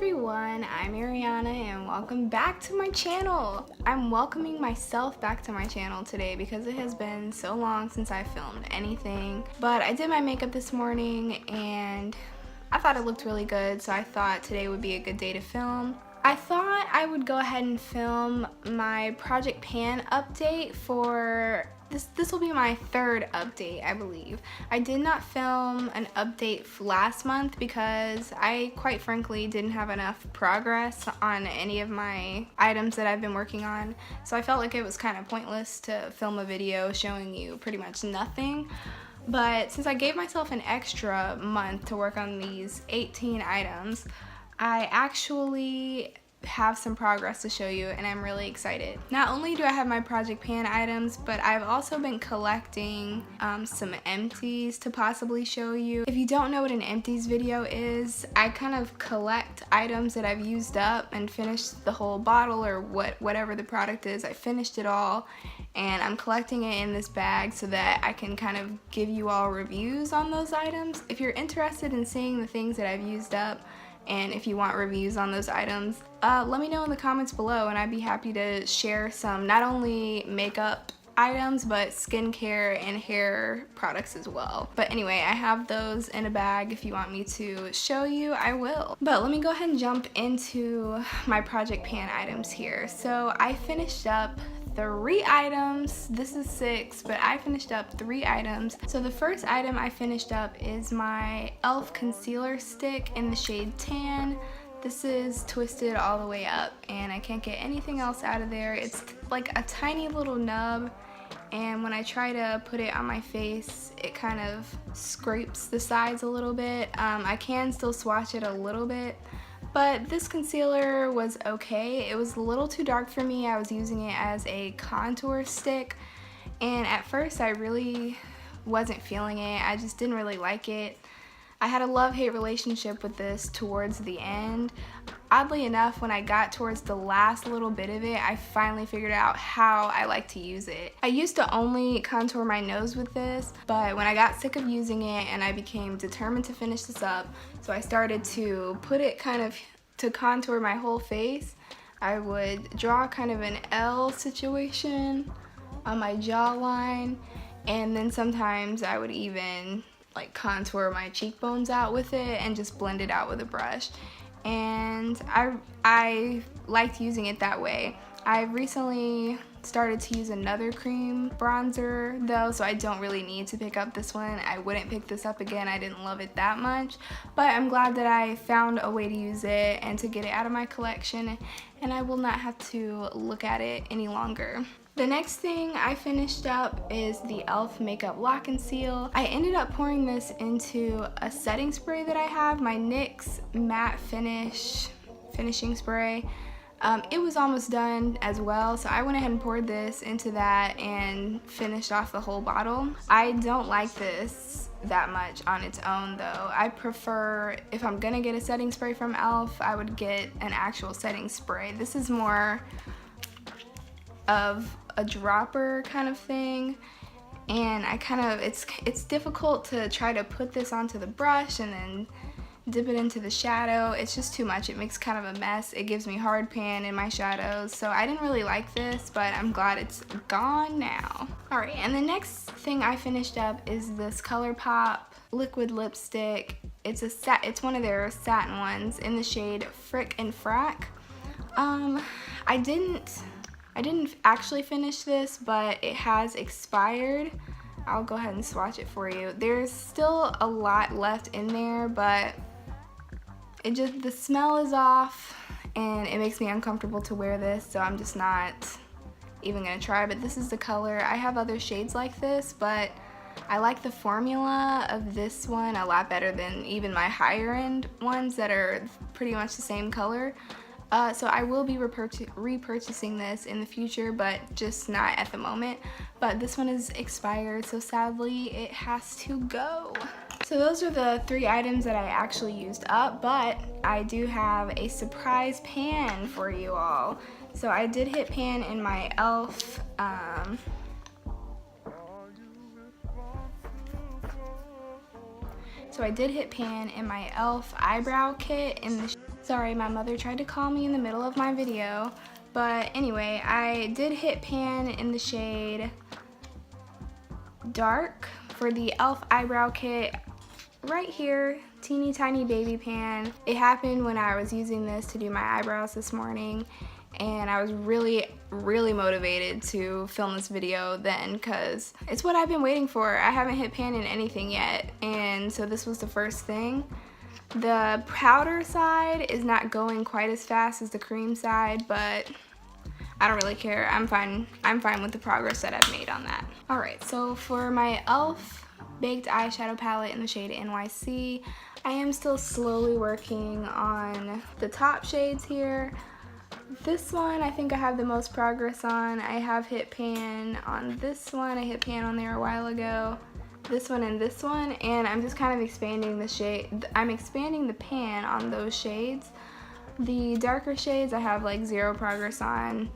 everyone, I'm Ariana and welcome back to my channel. I'm welcoming myself back to my channel today because it has been so long since I filmed anything. But I did my makeup this morning and I thought it looked really good, so I thought today would be a good day to film. I thought I would go ahead and film my Project Pan update for this will be my third update, I believe. I did not film an update last month because I quite frankly didn't have enough progress on any of my items that I've been working on. So I felt like it was kind of pointless to film a video showing you pretty much nothing. But since I gave myself an extra month to work on these 18 items, I actually have some progress to show you and I'm really excited. Not only do I have my Project Pan items, but I've also been collecting some empties to possibly show you. If you don't know what an empties video is, I kind of collect items that I've used up and finished the whole bottle or whatever the product is. I finished it all and I'm collecting it in this bag so that I can kind of give you all reviews on those items. If you're interested in seeing the things that I've used up, and if you want reviews on those items, let me know in the comments below and I'd be happy to share some not only makeup items but skincare and hair products as well. But anyway, I have those in a bag. If you want me to show you, I will. But let me go ahead and jump into my Project Pan items here. So I finished up 3 items. This is 6, but I finished up 3 items. So the first item I finished up is my e.l.f. concealer stick in the shade Tan. This is twisted all the way up and I can't get anything else out of there. It's like a tiny little nub, and when I try to put it on my face, it kind of scrapes the sides a little bit. I can still swatch it a little bit, but this concealer was okay. It was a little too dark for me. I was using it as a contour stick, and at first I really wasn't feeling it. I just didn't really like it. I had a love-hate relationship with this towards the end. Oddly enough, when I got towards the last little bit of it, I finally figured out how I like to use it. I used to only contour my nose with this, but when I got sick of using it and I became determined to finish this up, so I started to put it kind of to contour my whole face. I would draw kind of an L situation on my jawline, and then sometimes I would even like contour my cheekbones out with it and just blend it out with a brush. And I liked using it that way. I recently started to use another cream bronzer though, so I don't really need to pick up this one. I wouldn't pick this up again. I didn't love it that much, but I'm glad that I found a way to use it and to get it out of my collection, and I will not have to look at it any longer. The next thing I finished up is the e.l.f. Makeup Lock and Seal. I ended up pouring this into a setting spray that I have, my NYX Matte Finishing Spray. It was almost done as well, so I went ahead and poured this into that and finished off the whole bottle. I don't like this that much on its own though. I prefer, if I'm gonna get a setting spray from e.l.f., I would get an actual setting spray. This is more of a dropper kind of thing, and it's difficult to try to put this onto the brush and then dip it into the shadow. It's just too much. It makes kind of a mess. It gives me hard pan in my shadows, so I didn't really like this, but I'm glad it's gone now. Alright, and the next thing I finished up is this ColourPop liquid lipstick. It's one of their satin ones in the shade Frick and Frack. I didn't actually finish this, but it has expired. I'll go ahead and swatch it for you. There's still a lot left in there, but the smell is off and it makes me uncomfortable to wear this, so I'm just not even gonna try. But this is the color. I have other shades like this, but I like the formula of this one a lot better than even my higher end ones that are pretty much the same color. So I will be repurchasing this in the future, but just not at the moment. But this one is expired, so sadly it has to go. So those are the 3 items that I actually used up, but I do have a surprise pan for you all. So I did hit pan in my e.l.f. So I did hit pan in my e.l.f. eyebrow kit in the Sorry, my mother tried to call me in the middle of my video. But anyway, I did hit pan in the shade Dark for the e.l.f. eyebrow kit right here, teeny tiny baby pan. It happened when I was using this to do my eyebrows this morning, and I was really motivated to film this video then because it's what I've been waiting for. I haven't hit pan in anything yet, and so this was the first thing. The powder side is not going quite as fast as the cream side, but I don't really care. I'm fine with the progress that I've made on that. Alright, so for my e.l.f. baked eyeshadow palette in the shade NYC, I am still slowly working on the top shades here. This one I think I have the most progress on. I have hit pan on this one. I hit pan on there a while ago. This one and this one, and I'm just kind of expanding the shade. I'm expanding the pan on those shades. The darker shades I have like zero progress on.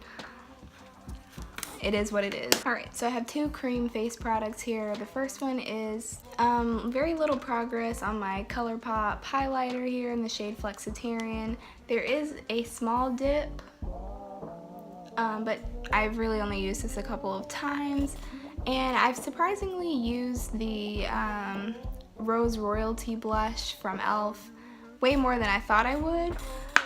It is what it is. Alright, so I have two cream face products here. The first one is very little progress on my ColourPop highlighter here in the shade Flexitarian. There is a small dip, but I've really only used this a couple of times. And I've surprisingly used the Rose Royalty blush from e.l.f. way more than I thought I would.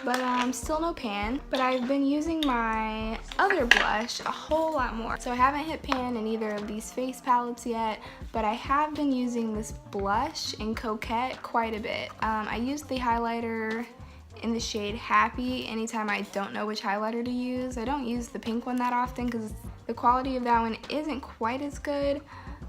But still no pan. But I've been using my other blush a whole lot more. So I haven't hit pan in either of these face palettes yet, but I have been using this blush in Coquette quite a bit. I used the highlighter in the shade Happy anytime I don't know which highlighter to use. I don't use the pink one that often because the quality of that one isn't quite as good.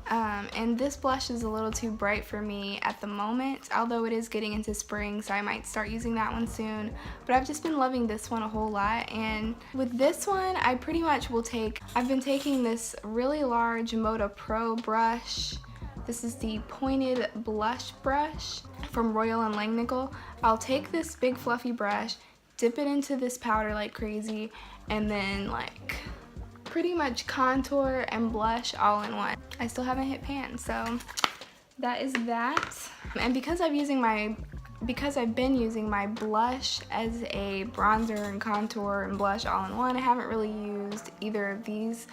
And this blush is a little too bright for me at the moment, although it is getting into spring, so I might start using that one soon. But I've just been loving this one a whole lot, and with this one, I pretty much will I've been taking this really large Moda Pro brush. This is the pointed blush brush from Royal and Langnickel. I'll take this big fluffy brush, dip it into this powder like crazy, and then like pretty much contour and blush all in one. I still haven't hit pan, so that is that. And because I've been using my blush as a bronzer and contour and blush all in one, I haven't really used either of these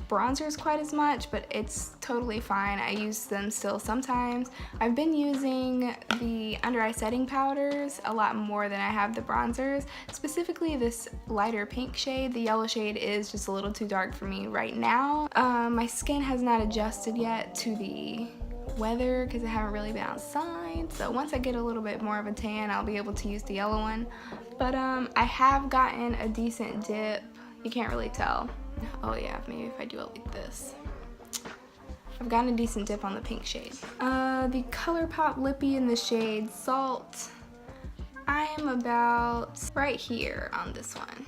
bronzers quite as much, but it's totally fine. I use them still sometimes. I've been using the under eye setting powders a lot more than I have the bronzers, specifically this lighter pink shade. The yellow shade is just a little too dark for me right now. My skin has not adjusted yet to the weather because I haven't really been outside, so once I get a little bit more of a tan, I'll be able to use the yellow one. But I have gotten a decent dip. You can't really tell. Oh yeah, maybe if I do it like this. I've gotten a decent dip on the pink shade. The ColourPop lippy in the shade Salt. I am about right here on this one,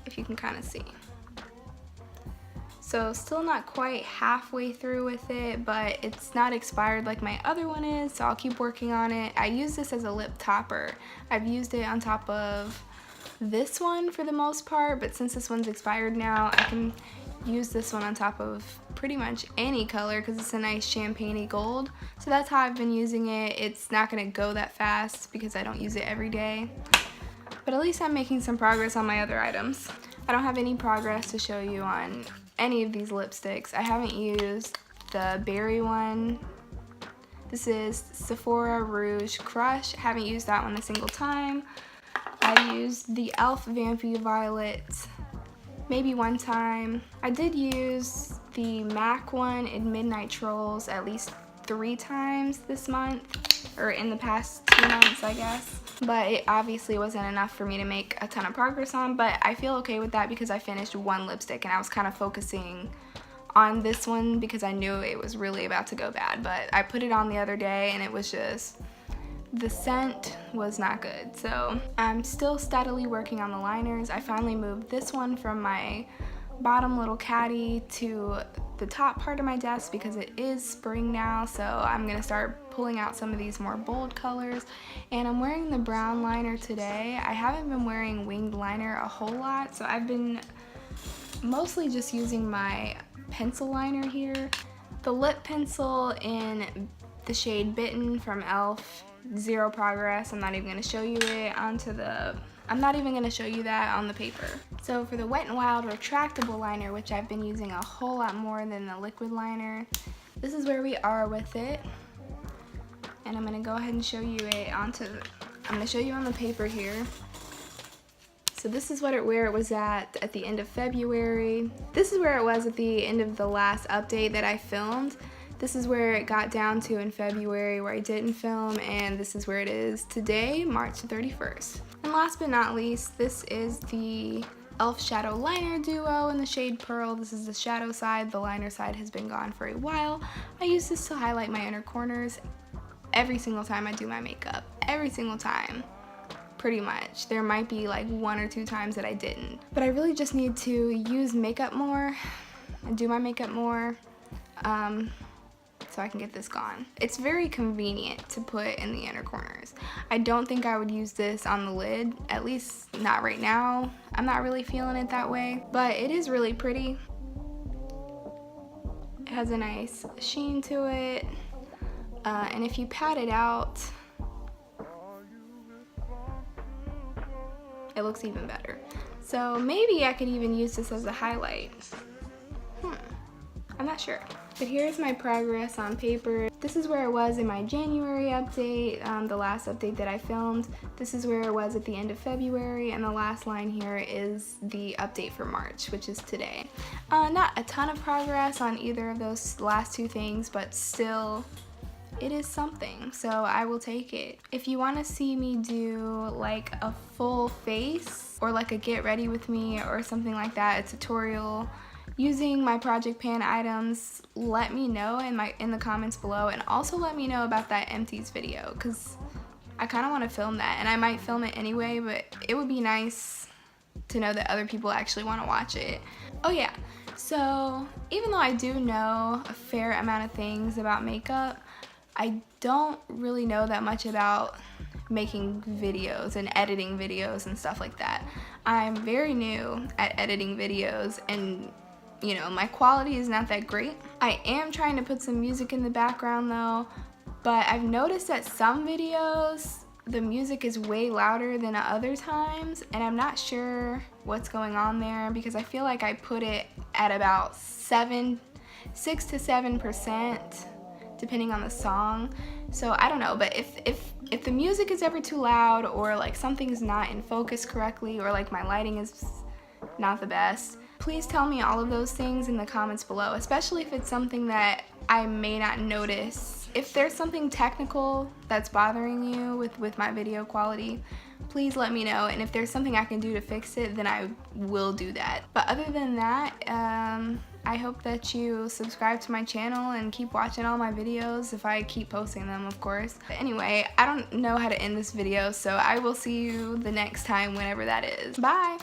if you can kind of see. So still not quite halfway through with it, but it's not expired like my other one is, so I'll keep working on it. I use this as a lip topper. I've used it on top of this one for the most part, but since this one's expired now, I can use this one on top of pretty much any color because it's a nice champagne-y gold. So that's how I've been using it. It's not gonna go that fast because I don't use it every day, but at least I'm making some progress on my other items. I don't have any progress to show you on any of these lipsticks. I haven't used the berry one. This is Sephora Rouge Crush. I haven't used that one a single time. I used the e.l.f. Vampy Violet maybe one time. I did use the MAC one in Midnight Trolls at least 3 times this month, or in the past 2 months, I guess. But it obviously wasn't enough for me to make a ton of progress on, but I feel okay with that because I finished one lipstick and I was kind of focusing on this one because I knew it was really about to go bad. But I put it on the other day and it was just, the scent was not good. So I'm still steadily working on the liners. I finally moved this one from my bottom little caddy to the top part of my desk because it is spring now, so I'm gonna start pulling out some of these more bold colors. And I'm wearing the brown liner today. I haven't been wearing winged liner a whole lot, so I've been mostly just using my pencil liner here. The lip pencil in the shade Bitten from e.l.f. zero progress. I'm not even going to show you it I'm not even going to show you that on the paper. So for the Wet n Wild retractable liner, which I've been using a whole lot more than the liquid liner, this is where we are with it. And I'm going to go ahead and show you it I'm going to show you on the paper here. So this is where it was at the end of February. This is where it was at the end of the last update that I filmed. This is where it got down to in February where I didn't film, and this is where it is today, March 31st. And last but not least, this is the e.l.f. Shadow Liner Duo in the shade Pearl. This is the shadow side. The liner side has been gone for a while. I use this to highlight my inner corners every single time I do my makeup. Every single time. Pretty much. There might be like 1 or 2 times that I didn't. But I really just need to use makeup more and do my makeup more so I can get this gone. It's very convenient to put in the inner corners. I don't think I would use this on the lid, at least not right now. I'm not really feeling it that way, but it is really pretty. It has a nice sheen to it, and if you pat it out, it looks even better. So maybe I could even use this as a highlight. I'm not sure. But here's my progress on paper. This is where it was in my January update, the last update that I filmed. This is where it was at the end of February, and the last line here is the update for March, which is today. Not a ton of progress on either of those last 2 things, but still, it is something, so I will take it. If you want to see me do like a full face or like a get ready with me or something like that, a tutorial using my Project Pan items, let me know in the comments below, and also let me know about that empties video, because I kind of want to film that, and I might film it anyway, but it would be nice to know that other people actually want to watch it. Oh yeah, so even though I do know a fair amount of things about makeup, I don't really know that much about making videos and editing videos and stuff like that. I'm very new at editing videos, and you know, my quality is not that great. I am trying to put some music in the background though, but I've noticed that some videos the music is way louder than other times, and I'm not sure what's going on there, because I feel like I put it at about 6 to 7% depending on the song. So I don't know, but if the music is ever too loud, or like something's not in focus correctly, or like my lighting is not the best, please tell me all of those things in the comments below, especially if it's something that I may not notice. If there's something technical that's bothering you with my video quality, please let me know, and if there's something I can do to fix it, then I will do that. But other than that, I hope that you subscribe to my channel and keep watching all my videos if I keep posting them, of course. But anyway, I don't know how to end this video, so I will see you the next time, whenever that is. Bye!